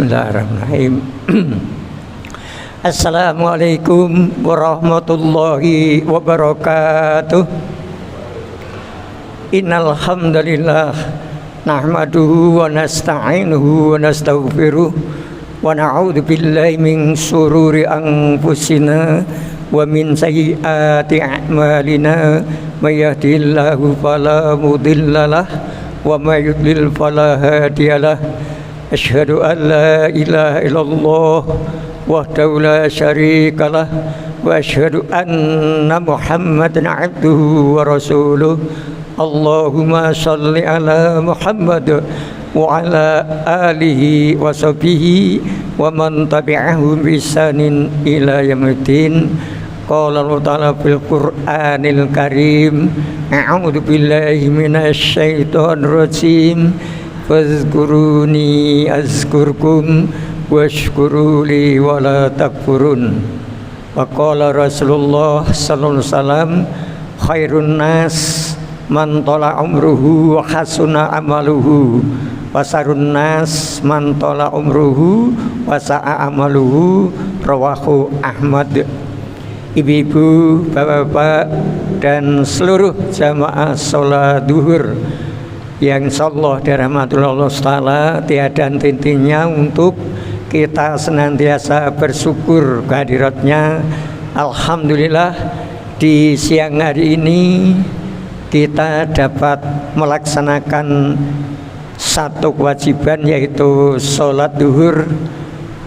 Bismillahirrahmanirrahim. Assalamualaikum warahmatullahi wabarakatuh. Innal hamdalillah nahmaduhu wa nasta'inuhu wa nastaghfiruh wa na'udzu billahi min shururi anfusina wa min sayyiati a'malina may yahdihillahu fala mudhillalah wa may yudlil fala hadiyalah. Asyhadu an la ilaha illallah wahdahu la syarikalah wa asyhadu anna Muhammadan abduhu wa rasuluh. Allahumma shalli ala Muhammad wa ala alihi wa sahbihi wa man tabi'ahum bi ihsanin ila yaumiddin. Qala Allah ta'ala fil Qur'anil Karim, a'udzu billahi minasy syaithanir rajim. Fazkuruni azkurkum washkuruli wala takfurun. Wa qala Rasulullah sallallahu alaihi wasallam, khairun nas man tala umruhu wa hasuna amaluhu wa sarun nas man tala umruhu wa sa'a amaluhu. Rawahu Ahmad. Ibu-ibu, bapak-bapak, dan seluruh jamaah sholat duhur yang insyaallah dirahmati Allah Ta'ala, tiada henti-hentinya untuk kita senantiasa bersyukur kehadiratnya. Alhamdulillah, di siang hari ini kita dapat melaksanakan satu kewajiban, yaitu sholat duhur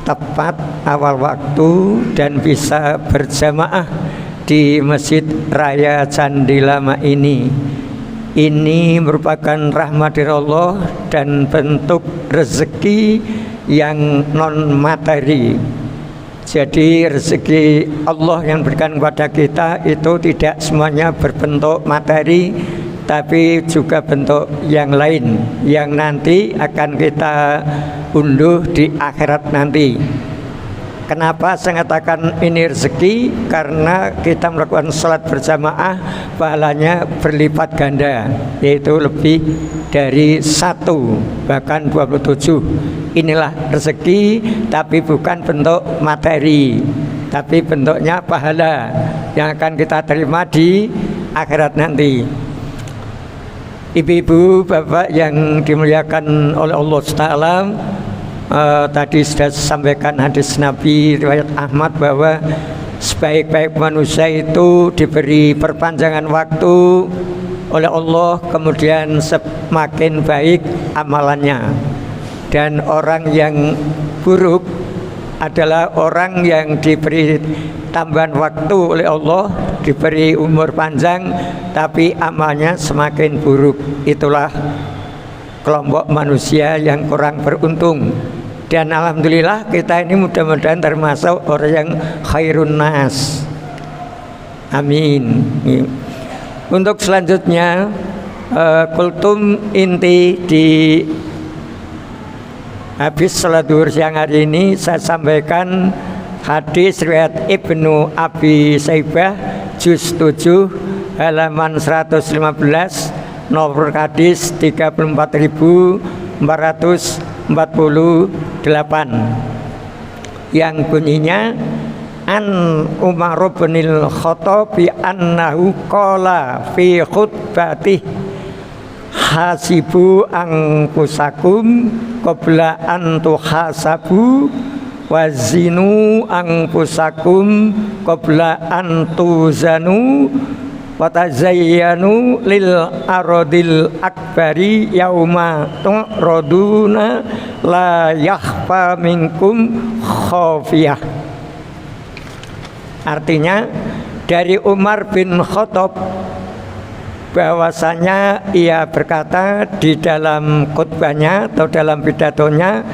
tepat awal waktu dan bisa berjamaah di Masjid Raya Candi Lama ini. Ini merupakan rahmat dari Allah dan bentuk rezeki yang non materi. Jadi rezeki Allah yang berikan kepada kita itu tidak semuanya berbentuk materi, tapi juga bentuk yang lain yang nanti akan kita unduh di akhirat nanti. Kenapa saya katakan ini rezeki? Karena kita melakukan sholat berjamaah, pahalanya berlipat ganda, yaitu lebih dari 1, bahkan 27. Inilah rezeki, tapi bukan bentuk materi, tapi bentuknya pahala yang akan kita terima di akhirat nanti. Ibu-ibu, bapak yang dimuliakan oleh Allah Ta'ala, tadi sudah sampaikan hadis Nabi riwayat Ahmad bahwa sebaik-baik manusia itu diberi perpanjangan waktu oleh Allah, kemudian semakin baik amalannya. Dan orang yang buruk adalah orang yang diberi tambahan waktu oleh Allah, diberi umur panjang, tapi amalnya semakin buruk. Itulah kelompok manusia yang kurang beruntung. Dan alhamdulillah kita ini mudah-mudahan termasuk orang yang khairun nas. Amin. Untuk selanjutnya, kultum inti di habis salat duhur siang hari ini saya sampaikan hadis riwayat Ibnu Abi Saibah juz 7 halaman 115, nomor hadis 34.448, yang bunyinya an Umar bin Khattab annahu qala fi khutbatih hasibu anfusakum qabla an tuhasabu wazinu anfusakum qabla an tuzanu watazayyanu lil aradil akbari yauma tu'raduna la yakhfa minkum khafiyah. Artinya dari Umar bin Khattab bahwasanya ia berkata di dalam khutbahnya atau dalam pidatonya,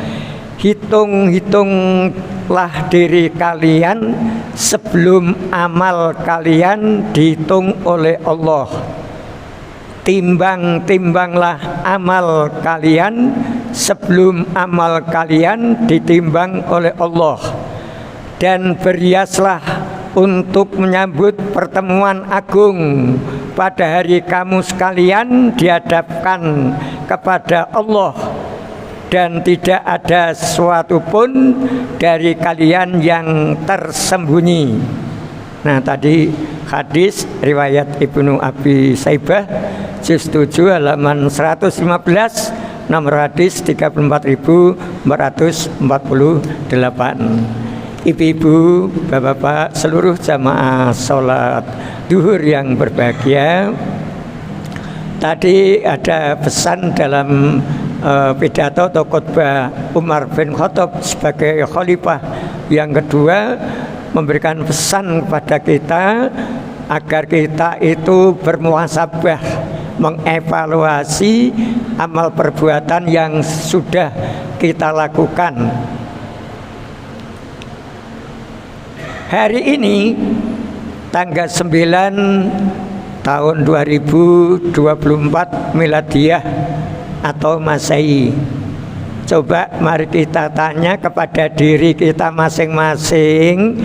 hitung-hitunglah diri kalian sebelum amal kalian dihitung oleh Allah. Timbang-timbanglah amal kalian sebelum amal kalian ditimbang oleh Allah. Dan berhiaslah untuk menyambut pertemuan agung pada hari kamu sekalian dihadapkan kepada Allah dan tidak ada sesuatu pun dari kalian yang tersembunyi. Nah, tadi hadis riwayat Ibnu Abi Saibah juz 7 halaman 115, nomor hadis 34.448. Ibu-ibu, bapak-bapak, seluruh jamaah sholat duhur yang berbahagia, tadi ada pesan dalam pidato atau khutbah Umar bin Khattab sebagai khalifah yang kedua, memberikan pesan kepada kita agar kita itu bermuhasabah, mengevaluasi amal perbuatan yang sudah kita lakukan. Hari ini tanggal 9 tahun 2024 Miladiah atau Masehi. Coba mari kita tanya kepada diri kita masing-masing,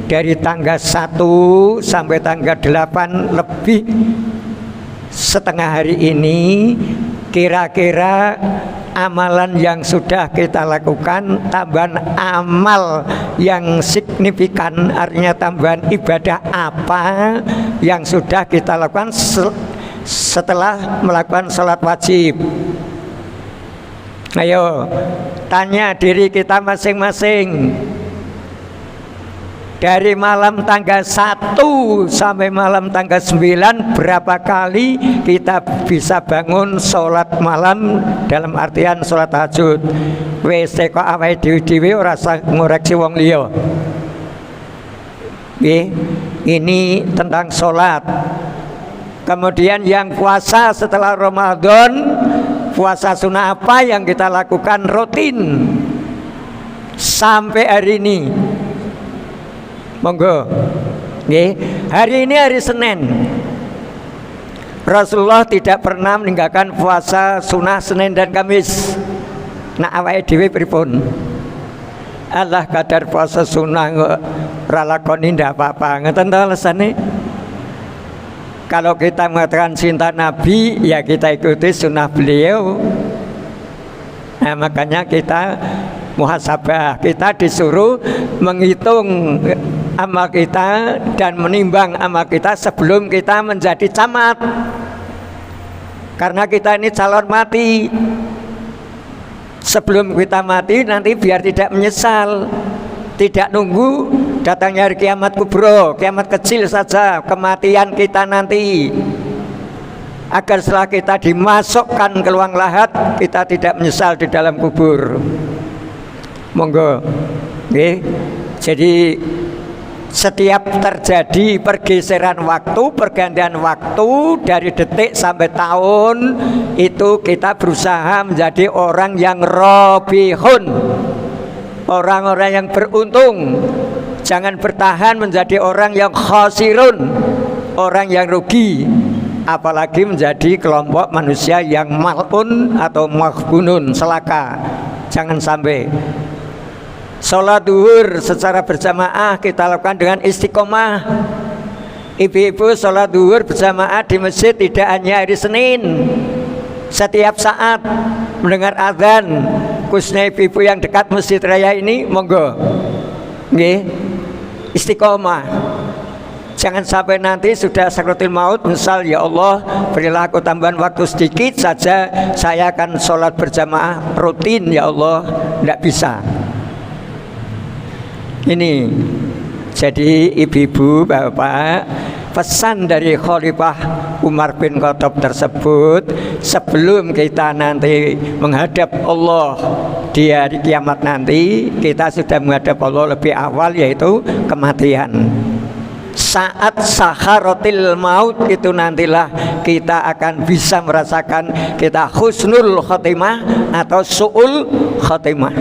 dari tanggal 1 sampai tanggal 8 lebih setengah hari ini, kira-kira amalan yang sudah kita lakukan, tambahan amal yang signifikan, artinya tambahan ibadah apa yang sudah kita lakukan setelah melakukan sholat wajib. Ayo tanya diri kita masing-masing, dari malam tanggal 1 sampai malam tanggal 9 berapa kali kita bisa bangun sholat malam, dalam artian sholat tahajud. Wis kok awake dhewe ora usah ngoreksi wong liya. Ini tentang sholat. Kemudian yang puasa setelah Ramadan, puasa sunnah apa yang kita lakukan rutin sampai hari ini? Monggo. Hari ini hari Senin. Rasulullah tidak pernah meninggalkan puasa sunnah Senin dan Kamis. Nah, awake dhewe pripun? Allah kadar puasa sunnah ora lakoni ndak apa-apa. Ngeten ta alesane? Kalau kita mengatakan cinta Nabi, ya kita ikuti sunnah beliau. Nah, makanya kita muhasabah, kita disuruh menghitung amal kita dan menimbang amal kita sebelum kita menjadi camat. Karena kita ini calon mati. Sebelum kita mati nanti biar tidak menyesal, tidak nunggu datangnya hari kiamat kubro, kiamat kecil saja, kematian kita nanti, agar setelah kita dimasukkan ke ruang lahat kita tidak menyesal di dalam kubur. Monggo. Jadi setiap terjadi pergeseran waktu, pergantian waktu dari detik sampai tahun, itu kita berusaha menjadi orang yang robihun, orang-orang yang beruntung. Jangan bertahan menjadi orang yang khosirun, orang yang rugi, apalagi menjadi kelompok manusia yang mal'un atau maghbunun, celaka. Jangan sampai. Sholat duhur secara berjamaah kita lakukan dengan istiqomah. Ibu-ibu sholat duhur berjamaah di masjid tidak hanya hari Senin, setiap saat mendengar azan, khususnya ibu-ibu yang dekat masjid raya ini, monggo istiqomah. Jangan sampai nanti sudah sakaratul maut, misal, ya Allah berilah aku tambahan waktu sedikit saja, saya akan sholat berjamaah rutin, ya Allah. Tidak bisa. Ini jadi ibu-ibu, bapak, pesan dari Khalifah Umar bin Khattab tersebut, sebelum kita nanti menghadap Allah di hari kiamat nanti, kita sudah menghadap Allah lebih awal, yaitu kematian. Saat sakaratil maut itu nantilah kita akan bisa merasakan kita husnul khotimah atau su'ul khotimah.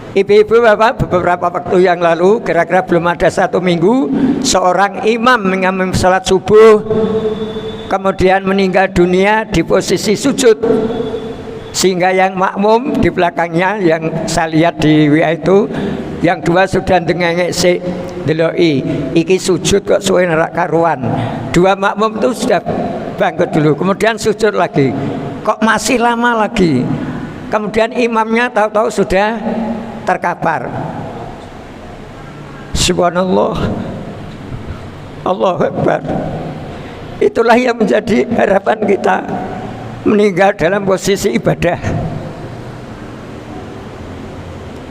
Ibu-ibu, bapak, beberapa waktu yang lalu, kira-kira belum ada 1 minggu, seorang imam mengambil salat subuh, kemudian meninggal dunia di posisi sujud, sehingga yang makmum di belakangnya, yang saya lihat di WA itu, yang dua sudah dengengek si deloi, iki sujud kok suwe nerak karuan. Dua makmum itu sudah bangkit dulu, kemudian sujud lagi, kok masih lama lagi. kemudian imamnya tahu-tahu sudah terkapar. Subhanallah, Allahu Akbar. Itulah yang menjadi harapan kita, meninggal dalam posisi ibadah.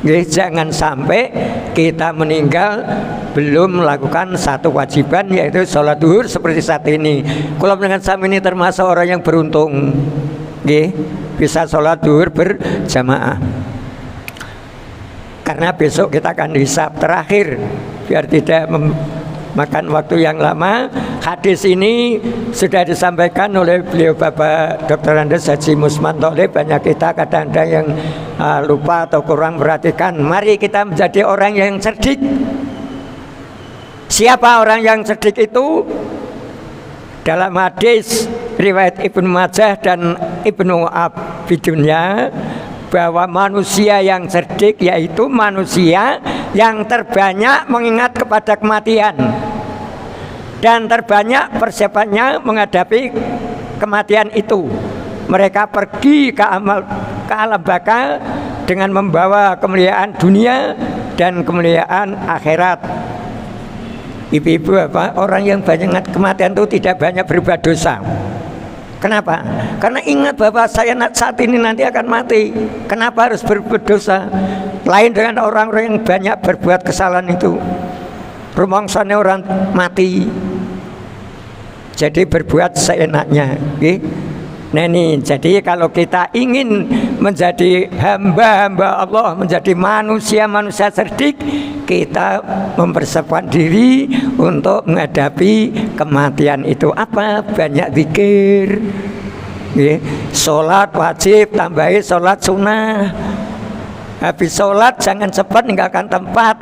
Jangan sampai kita meninggal belum melakukan satu kewajiban, yaitu sholat duhur seperti saat ini. Kalau dengan sami ini termasuk orang yang beruntung, bisa sholat duhur berjamaah. Karena besok kita akan hisab terakhir, biar tidak makan waktu yang lama. Hadis ini sudah disampaikan oleh beliau Bapak Dr. Andes Haji Musman Tholib. Banyak kita kadang-kadang yang lupa atau kurang perhatikan. Mari kita menjadi orang yang cerdik. Siapa orang yang cerdik itu? Dalam hadis riwayat Ibnu Majah dan Ibnu Abi Dunya, bahwa manusia yang cerdik yaitu manusia yang terbanyak mengingat kepada kematian dan terbanyak persiapannya menghadapi kematian itu. Mereka pergi ke alam baka dengan membawa kemuliaan dunia dan kemuliaan akhirat. Ibu-ibu, orang yang banyak ingat kematian itu tidak banyak berbuat dosa. Kenapa? Karena ingat bahwa saya saat ini nanti akan mati. Kenapa harus berbuat dosa? Lain dengan orang-orang yang banyak berbuat kesalahan itu. Rumangsane orang mati, jadi berbuat seenaknya. Nah ini, jadi kalau kita ingin menjadi hamba-hamba Allah, menjadi manusia-manusia cerdik, kita mempersiapkan diri untuk menghadapi kematian itu. Apa? Banyak zikir, sholat wajib, tambahi sholat sunnah. Habis sholat jangan cepat meninggalkan tempat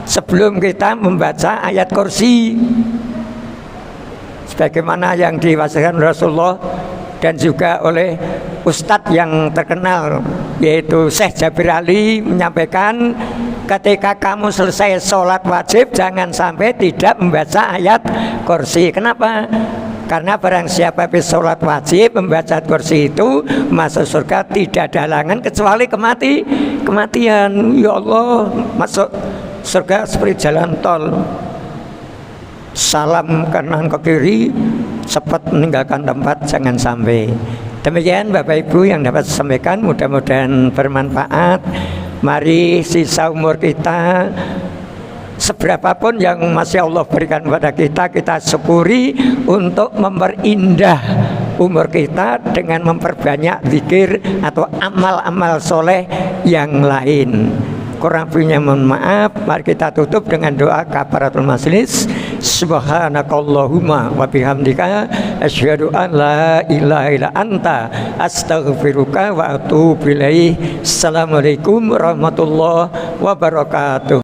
sebelum kita membaca ayat kursi, sebagaimana yang diwasiatkan Rasulullah dan juga oleh Ustadz yang terkenal, yaitu Syekh Jabir Ali, menyampaikan, ketika kamu selesai sholat wajib jangan sampai tidak membaca ayat kursi. Kenapa? Karena barang siapa habis sholat wajib membaca kursi itu masuk surga tidak ada halangan kecuali kematian. Ya Allah, masuk surga seperti jalan tol, salam kanan ke kiri, cepat meninggalkan tempat, jangan sampai. Demikian Bapak Ibu yang dapat saya sampaikan, mudah-mudahan bermanfaat. Mari sisa umur kita, seberapapun yang masih Allah berikan kepada kita, kita syukuri untuk memperindah umur kita dengan memperbanyak zikir atau amal-amal soleh yang lain. Kurang lebihnya mohon maaf. Mari kita tutup dengan doa kafaratul majelis. Subhanakallahumma wa bihamdika asyhadu an la ilaha illa anta astaghfiruka wa atubu ilaik. Assalamualaikum warahmatullahi wabarakatuh.